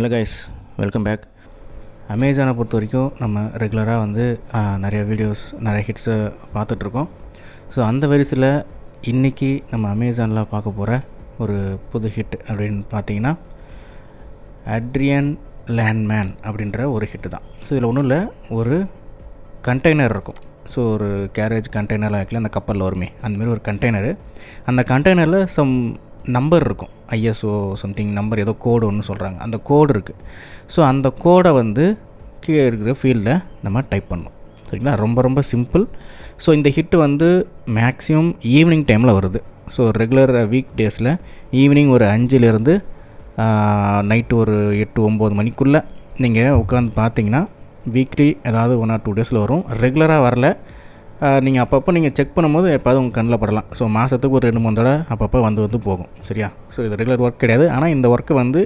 Hello guys, welcome back. அமேசானை பொறுத்த வரைக்கும் நம்ம ரெகுலராக வந்து நிறைய வீடியோஸ், நிறைய ஹிட்ஸை பார்த்துட்ருக்கோம். ஸோ அந்த வரிசையில் இன்றைக்கி நம்ம அமேசானில் பார்க்க போகிற ஒரு புது ஹிட் அப்படின்னு பார்த்தீங்கன்னா அட்ரியன் லேண்ட்மேன் அப்படின்ற ஒரு ஹிட்டு தான். ஸோ இதில் ஒன்றும் இல்லை, ஒரு கண்டெய்னர் இருக்கும். ஸோ ஒரு கேரேஜ் கண்டெய்னர்லாம் இருக்குல்ல, அந்த கப்பலில் வருமே, அந்தமாரி ஒரு கண்டெய்னரு. அந்த கண்டெய்னரில் சம் நம்பர் இருக்கும், ஐஎஸ்ஓ சம்திங் நம்பர், ஏதோ கோடு ஒன்று சொல்கிறாங்க, அந்த கோடு இருக்குது. ஸோ அந்த கோடை வந்து கீழே இருக்கிற ஃபீல்டில் நம்ம டைப் பண்ணணும். சரிங்களா, ரொம்ப ரொம்ப சிம்பிள். ஸோ இந்த ஹிட்டு வந்து மேக்ஸிமம் ஈவினிங் டைமில் வருது. ஸோ ரெகுலர் வீக் டேஸில் ஈவினிங் ஒரு 5லேருந்து நைட்டு ஒரு 8-9 மணிக்குள்ளே நீங்கள் உட்காந்து பார்த்தீங்கன்னா வீக்லி ஏதாவது 1 or 2 டேஸில் வரும். ரெகுலராக வரல, நீங்கள் அப்பப்போ நீங்கள் செக் பண்ணும்போது எப்போது உங்கள் கண்ணில் படலாம். ஸோ மாதத்துக்கு ஒரு 2-3 தடவை அப்பப்போ வந்து போகும். சரியா? ஸோ இது ரெகுலர் ஒர்க் கிடையாது, ஆனால் இந்த ஒர்க்கு வந்து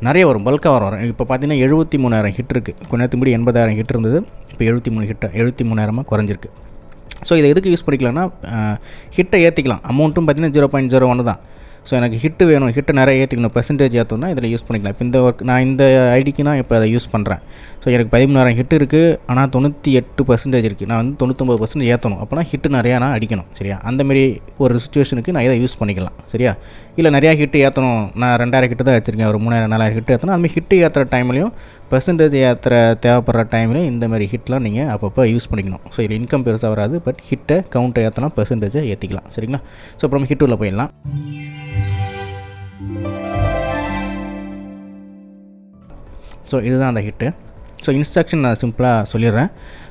நிறைய வரும், பல்காக வரும். இப்போ பார்த்தீங்கன்னா 73,000 ஹிட் இருக்குது. கொஞ்ச நேரத்துக்கு முன்னாடி 80,000 ஹிட் இருந்தது, இப்போ 73,000 குறைஞ்சிருக்கு. ஸோ இதை எதுக்கு யூஸ் பண்ணிக்கலாம்னா, ஹிட்டை ஏற்றிக்கலாம். அமௌண்ட்டும் பார்த்தீங்கன்னா 0.01 தான். ஸோ எனக்கு ஹிட்டு வேணும், ஹிட்டை நிறைய ஏற்றிக்கணும், பெர்சன்டேஜ் ஏற்றோன்னா இதில் யூஸ் பண்ணிக்கலாம். இப்போ இந்த ஒர்க் நான் இந்த ஐடிக்கு நான் இப்போ அதை யூஸ் பண்ணுறேன். ஸோ எனக்கு 13,000 ஹிட் இருக்குது, ஆனால் 98% இருக்குது. நான் வந்து 99% ஏற்றணும். அப்போனா ஹிட்டு நிறையா நான் அடிக்கணும். சரியா? அந்தமாரி ஒரு சுச்சுவேஷனுக்கு நான் இதை யூஸ் பண்ணிக்கலாம். சரியா? இல்லை நிறையா ஹிட்டு ஏற்றணும், நான் 2,000 ஹிட்டு தான் வச்சுருக்கேன், ஒரு 3,000-4,000 ஹிட்டு ஏற்றணும். அதுமாதிரி ஹிட்டு ஏற்றுற டைம்லையும் பெர்சன்டேஜ் தேவைப்படுற டைம்லையும் இந்தமாதிரி ஹிட்லாம் நீங்கள் அப்பப்போ யூஸ் பண்ணிக்கணும். ஸோ இதில் இன்கம் பெருசாக வராது, பட் ஹிட்டை கவுண்ட்டை ஏற்றலாம், பெர்சன்டேஜை ஏற்றிக்கலாம். சரிங்களா? ஸோ அப்புறம் ஹிட்டுள்ள போயிடலாம். ஸோ இதுதான் அந்த ஹிட்டு. ஸோ இன்ஸ்ட்ரக்ஷன் நான் சிம்பிளாக சொல்லிடுறேன்.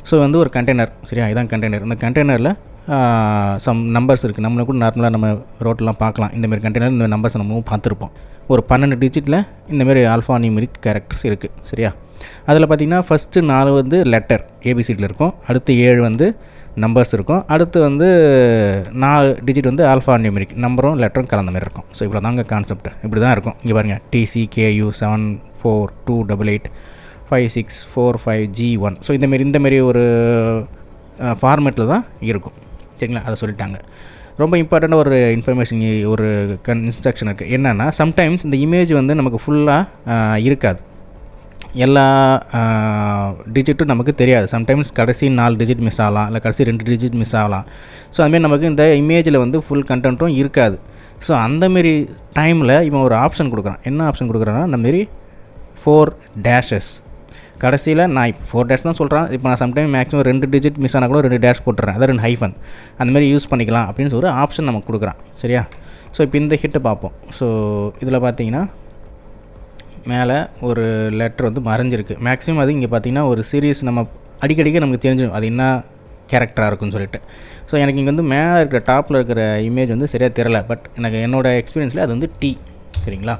ஸோ வந்து ஒரு கண்டெய்னர், சரியா? இதுதான் கண்டெய்னர். இந்த கண்டெய்னரில் சம் நம்பர்ஸ் இருக்குது. நம்மளை கூட நார்மலாக நம்ம ரோட்டெலாம் பார்க்கலாம். இந்தமாரி கண்டெய்னர் இந்த நம்பர்ஸ் நம்மளும் பார்த்துருப்போம். ஒரு 12 டிஜிட்டில் இந்தமாரி ஆல்ஃபா நியூமெரிக் கேரக்டர்ஸ் இருக்குது. சரியா? அதில் பார்த்திங்கன்னா ஃபஸ்ட்டு 4 வந்து லெட்டர் ஏபிசிடியில் இருக்கும், அடுத்து 7 வந்து நம்பர்ஸ் இருக்கும், அடுத்து வந்து 4 டிஜிட் வந்து ஆல்ஃபா நியூமெரிக் நம்பரும் லெட்டரும் கலந்த மாதிரி இருக்கும். ஸோ இவ்வளோ தாங்க கான்செப்ட். இப்படி தான் இருக்கும். இங்கே பாருங்கள், TCKU 742885645G1. ஸோ இந்தமாரி ஒரு ஃபார்மேட்டில் தான் இருக்கும். சரிங்களா? அதை சொல்லிட்டாங்க. ரொம்ப இம்பார்ட்டண்ட்டாக ஒரு இன்ஃபர்மேஷன், ஒரு இன்ஸ்ட்ரக்ஷன் இருக்குது. என்னென்னா, சம்டைம்ஸ் இந்த இமேஜ் வந்து நமக்கு ஃபுல்லாக இருக்காது, எல்லா டிஜிட்டும் நமக்கு தெரியாது. சம்டைம்ஸ் கடைசி 4 டிஜிட் மிஸ் ஆகலாம், இல்லை கடைசி 2 டிஜிட் மிஸ் ஆகலாம். ஸோ அதுமாரி நமக்கு இந்த இமேஜில் வந்து ஃபுல் கண்டென்ட்டும் இருக்காது. ஸோ அந்தமாரி டைமில் இவன் ஒரு ஆப்ஷன் கொடுக்குறான். என்ன ஆப்ஷன் கொடுக்குறான்னா, இந்தமாரி 4 டேஷஸ் கடைசியில். நான் இப்போ 4 டேஷ் தான் சொல்கிறேன். இப்போ நான் சம்டைம் மேக்ஸிமம் 2 டிஜிட் மிஸ் ஆனால் கூட 2 டேஷ் போட்டுறேன், அதான் 2 ஹைஃபன், அந்தமாரி யூஸ் பண்ணிக்கலாம் அப்படின்னு ஒரு ஆப்ஷன் நமக்கு கொடுக்குறான். சரியா? ஸோ இப்போ இந்த ஹிட்டை பார்ப்போம். ஸோ இதில் பார்த்தீங்கன்னா மேலே ஒரு லெட்டர் வந்து மறைஞ்சிருக்கு. மேக்ஸிமம் அது இங்கே பார்த்தீங்கன்னா ஒரு சீரியஸ் நம்ம அடிக்கடிக்க நமக்கு தெரிஞ்சிடும் அது என்ன கேரக்டராக இருக்குன்னு சொல்லிட்டு. ஸோ எனக்கு இங்கே வந்து மேலே இருக்கிற டாப்பில் இருக்கிற இமேஜ் வந்து சரியாக தெரியல, பட் எனக்கு என்னோடய எக்ஸ்பீரியன்ஸில் அது வந்து T. சரிங்களா?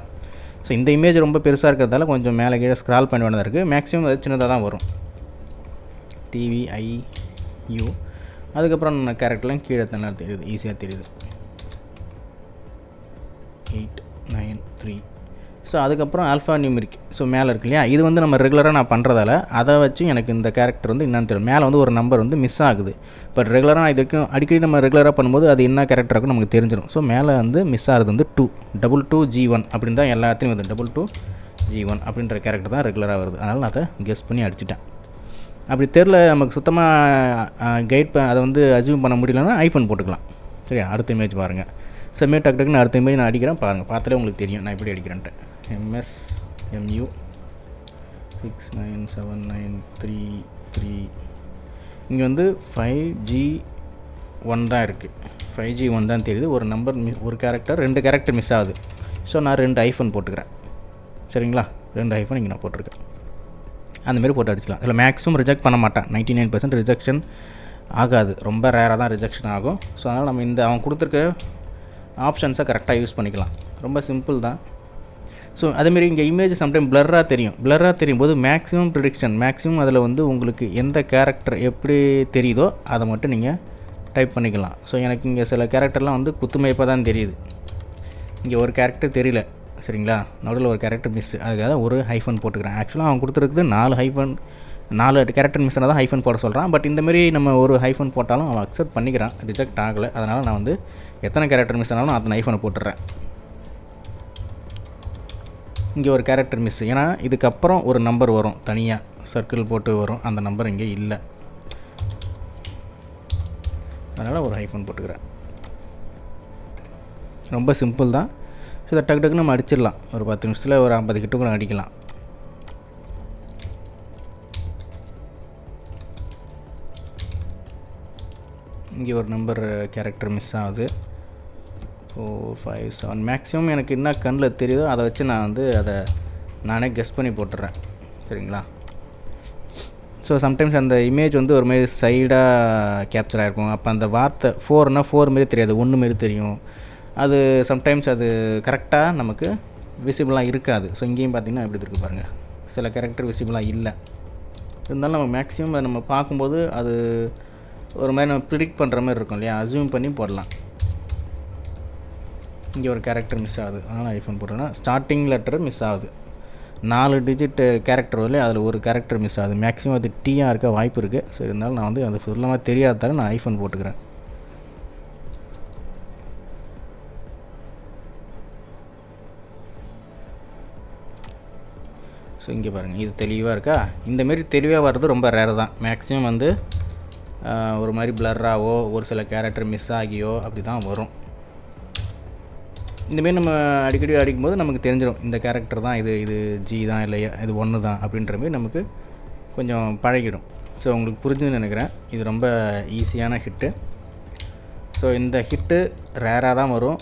ஸோ இந்த இமேஜ் ரொம்ப பெருசாக இருக்கிறதால கொஞ்சம் மேலே கீழே ஸ்க்ரால் பண்ண வேண்டியதாக இருக்குது. மேக்ஸிமம் அது சின்னதாக தான் வரும், TVIU. அதுக்கப்புறம் கேரக்டர்லாம் கீழே தானே தெரியுது, ஈஸியாக தெரியுது, 893. ஸோ அதுக்கப்புறம் ஆல்ஃபா நியூமெரிக். ஸோ மேலே இருக்கு இல்லையா, இது வந்து நம்ம ரெகுலராக நான் பண்ணுறதால அதை வச்சு எனக்கு இந்த கேரக்டர் வந்து என்னன்னு தெரியும். மேலே வந்து ஒரு நம்பர் வந்து மிஸ் ஆகுது, பட் ரெகுலராக இது வரைக்கும் அடிக்கடி நம்ம ரெகுலராக பண்ணும்போது அது என்ன கேரக்டராக இருக்கும் நமக்கு தெரிஞ்சிடும். ஸோ மேலே வந்து மிஸ் ஆகிறது வந்து 222G1 அப்படின்னு தான் எல்லாத்தையும் வந்து 222G1 அப்படின்ற கேரக்டர் தான் ரெகுலராக வருது. அதனால் நான் அதை கெஸ் பண்ணி அடிச்சிட்டேன். அப்படி தெரில, நமக்கு சுத்தமாக அதை வந்து அச்சீவ் பண்ண முடியலன்னா ஐஃபோன் போட்டுக்கலாம். சரியா? அடுத்த இமேஜ் பாருங்கள். ஸோ டக்குன்னு அடுத்த இமேஜ் நான் அடிக்கிறேன் பாருங்கள், பார்த்தாலே உங்களுக்கு தெரியும் நான் எப்படி அடிக்கிறேன்ட்டு. MSMU 697933. இங்கே வந்து 5G1 தான் இருக்குது, 5G1 தான் தெரியுது. ஒரு நம்பர் ஒரு கேரக்டர் 2 கேரக்டர் மிஸ் ஆகுது. ஸோ நான் 2 ஐஃபோன் போட்டுக்கிறேன். சரிங்களா? 2 ஐஃபோன் இங்கே நான் போட்டிருக்கேன். அந்தமாரி போட்டு அடிச்சிக்கலாம். இதில் மேக்ஸிமம் ரிஜெக்ட் பண்ண மாட்டேன், 99% ரிஜெக்ஷன் ஆகாது, ரொம்ப ரேராக தான் ரிஜெக்ஷன் ஆகும். ஸோ அதனால் நம்ம இந்த அவன் கொடுத்துருக்க ஆப்ஷன்ஸை கரெக்டாக யூஸ் பண்ணிக்கலாம். ரொம்ப சிம்பிள் தான். ஸோ அதேமாரி இங்கே இமேஜ் சம்டைம் பிளர்ராக தெரியும் போது மேக்ஸிமம் ப்ரிடிக்ஷன், மேக்ஸிமம் அதில் வந்து உங்களுக்கு எந்த கேரக்டர் எப்படி தெரியுதோ அதை மட்டும் நீங்கள் டைப் பண்ணிக்கலாம். ஸோ எனக்கு இங்கே சில கேரக்டர்லாம் வந்து குத்துமைப்பாக தான் தெரியுது, இங்கே ஒரு கேரக்டர் தெரியல. சரிங்களா? நடுவில் ஒரு கேரக்டர் மிஸ், அதுக்காக ஒரு ஹைஃபன் போட்டுக்கிறேன். ஆக்சுவலாக அவன் கொடுத்துருக்குது 4 கேரக்டர் மிஸ் ஆனால் தான் ஹைஃபன் போட சொல்கிறான். பட் இந்தமாரி நம்ம ஒரு ஹைஃபன் போட்டாலும் அவன் அக்செப்ட் பண்ணிக்கிறான், ரிஜெக்ட் ஆகலை. அதனால் நான் வந்து எத்தனை கேரக்டர் மிஸ் ஆனாலும் அத்தனை ஹைஃபனை போட்டுடுறேன். இங்கே ஒரு கேரக்டர் மிஸ். ஏன்னா இதுக்கப்புறம் ஒரு நம்பர் வரும், தனியாக சர்க்கிள் போட்டு வரும், அந்த நம்பர் இங்கே இல்லை. அதனால் ஒரு ஹைஃபன் போட்டுக்கிறேன். ரொம்ப சிம்பிள் தான். ஸோ இதை டக்கு டக்குன்னு நம்ம அடிச்சிடலாம். ஒரு 10 நிமிஷத்தில் ஒரு 50 கிட்ட கூட அடிக்கலாம். இங்கே ஒரு நம்பர் கேரக்டர் மிஸ் ஆகுது. 4, 5, 7 மேக்ஸிமம் எனக்கு என்ன கண்ணில் தெரியுதோ அதை வச்சு நான் வந்து அதை நானே கெஸ் பண்ணி போட்டுடுறேன். சரிங்களா? ஸோ சம்டைம்ஸ் அந்த இமேஜ் வந்து ஒரு மாதிரி சைடாக கேப்சர் ஆகிருக்கும். அப்போ அந்த வார்த்தை 4னா 4 மாரி தெரியாது, 1 மாரி தெரியும். அது சம்டைம்ஸ் அது கரெக்டாக நமக்கு விசிபிளாக இருக்காது. ஸோ இங்கேயும் பார்த்திங்கன்னா எப்படி இருக்குது பாருங்கள், சில கேரக்டர் விசிபிளாக இல்லை. இருந்தாலும் நம்ம மேக்ஸிமம் அதை நம்ம பார்க்கும்போது அது ஒரு மாதிரி நம்ம ப்ரிடிக்ட் பண்ணுற மாதிரி இருக்கும் இல்லையா, அஸ்யூம் பண்ணி போடலாம். இங்கே ஒரு கேரக்டர் மிஸ் ஆகுது, அதனால் ஐஃபோன் போட்டோன்னா ஸ்டார்டிங் லெட்டர் மிஸ் ஆகுது. 4 டிஜிட் கேரக்டர் வரல, அதில் ஒரு கேரக்டர் மிஸ் ஆகுது. மேக்ஸிமம் அது டீயாக இருக்க வாய்ப்பு இருக்குது. ஸோ இருந்தாலும் நான் வந்து அது ஃபுல்லாக தெரியாததால நான் ஐஃபோன் போட்டுக்கிறேன். ஸோ இங்கே பாருங்கள், இது தெளிவாக இருக்கா? இந்தமாரி தெளிவாக வர்றது ரொம்ப ரேர் தான். மேக்ஸிமம் வந்து ஒரு மாதிரி பிளர்ராகவோ ஒரு சில கேரக்டர் மிஸ் ஆகியோ அப்படி தான் வரும். இந்தமாரி நம்ம அடிக்கடி அடிக்கும்போது நமக்கு தெரிஞ்சிடும் இந்த கேரக்டர் தான், இது ஜி தான் இல்லையா, இது 1 தான் அப்படின்ற மாதிரி நமக்கு கொஞ்சம் பழகிடும். ஸோ உங்களுக்கு புரிஞ்சுன்னு நினைக்கிறேன். இது ரொம்ப ஈஸியான ஹிட்டு. ஸோ இந்த ஹிட்டு ரேராக தான் வரும்,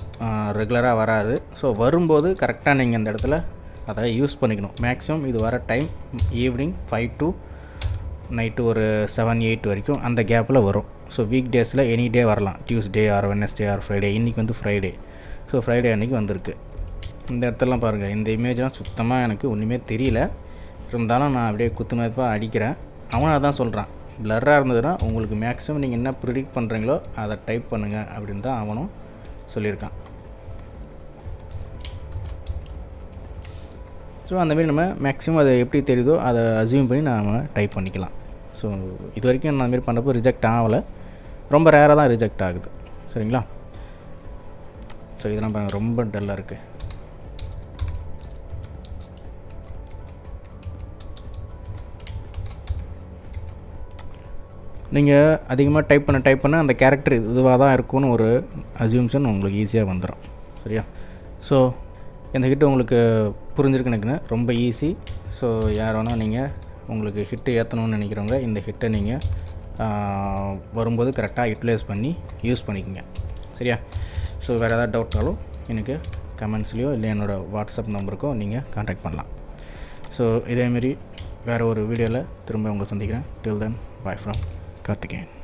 ரெகுலராக வராது. ஸோ வரும்போது கரெக்டாக நீங்கள் அந்த இடத்துல அதை யூஸ் பண்ணிக்கணும். மேக்ஸிமம் இது வர டைம் ஈவினிங் 5 to நைட்டு ஒரு 7, 8 வரைக்கும் அந்த கேப்பில் வரும். ஸோ வீக் டேஸில் எனி டே வரலாம், Tuesday R Wednesday R Friday. இன்றைக்கி வந்து ஃப்ரைடே. ஸோ ஃப்ரைடே அன்றைக்கி வந்திருக்கு. இந்த இடத்துலலாம் பாருங்கள், இந்த இமேஜ்லாம் சுத்தமாக எனக்கு ஒன்றுமே தெரியல. இருந்தாலும் நான் அப்படியே குத்து மதிப்பாக அடிக்கிறேன். அவன் அதான் சொல்கிறான், பிளர்ராக இருந்ததுன்னா உங்களுக்கு மேக்ஸிமம் நீங்கள் என்ன ப்ரிடிக்ட் பண்ணுறீங்களோ அதை டைப் பண்ணுங்கள் அப்படின்னு தான் அவனும் சொல்லியிருக்கான். ஸோ அந்தமாரி நம்ம மேக்ஸிமம் அதை எப்படி தெரியுதோ அதை அஸ்யூம் பண்ணி நாம் டைப் பண்ணிக்கலாம். ஸோ இது வரைக்கும் நான் அந்தமாரி பண்ணுறப்போ ரிஜெக்ட் ஆகலை, ரொம்ப ரேராக தான் ரிஜெக்ட் ஆகுது. சரிங்களா? ஸோ இதெல்லாம் பாருங்கள், ரொம்ப டல்லாக இருக்குது. நீங்கள் அதிகமாக டைப் பண்ண அந்த கேரக்டர் இதுவாக தான் இருக்கும்னு ஒரு அஸ்யூம்ஷன் உங்களுக்கு ஈஸியாக வந்துடும். சரியா? ஸோ இந்த ஹிட்டு உங்களுக்கு புரிஞ்சிருக்குன்னு நினைக்கிறேன். ரொம்ப ஈஸி. ஸோ யார் வேணால் நீங்கள் உங்களுக்கு ஹிட்டு ஏற்றணும்னு நினைக்கிறவங்க இந்த ஹிட்டை நீங்கள் வரும்போது கரெக்டாக யூட்டிலைஸ் பண்ணி யூஸ் பண்ணிக்கோங்க. சரியா? ஸோ வேறு ஏதாவது டவுட்னாலும் எனக்கு கமெண்ட்ஸ்லேயோ இல்லை என்னோடய வாட்ஸ்அப் நம்பருக்கோ நீங்கள் கான்டாக்ட் பண்ணலாம். ஸோ இதேமாரி வேறு ஒரு வீடியோவில் திரும்ப உங்களை சந்திக்கிறேன். டில் தென், பாய் ஃப்ரம் கார்த்திகேயன்.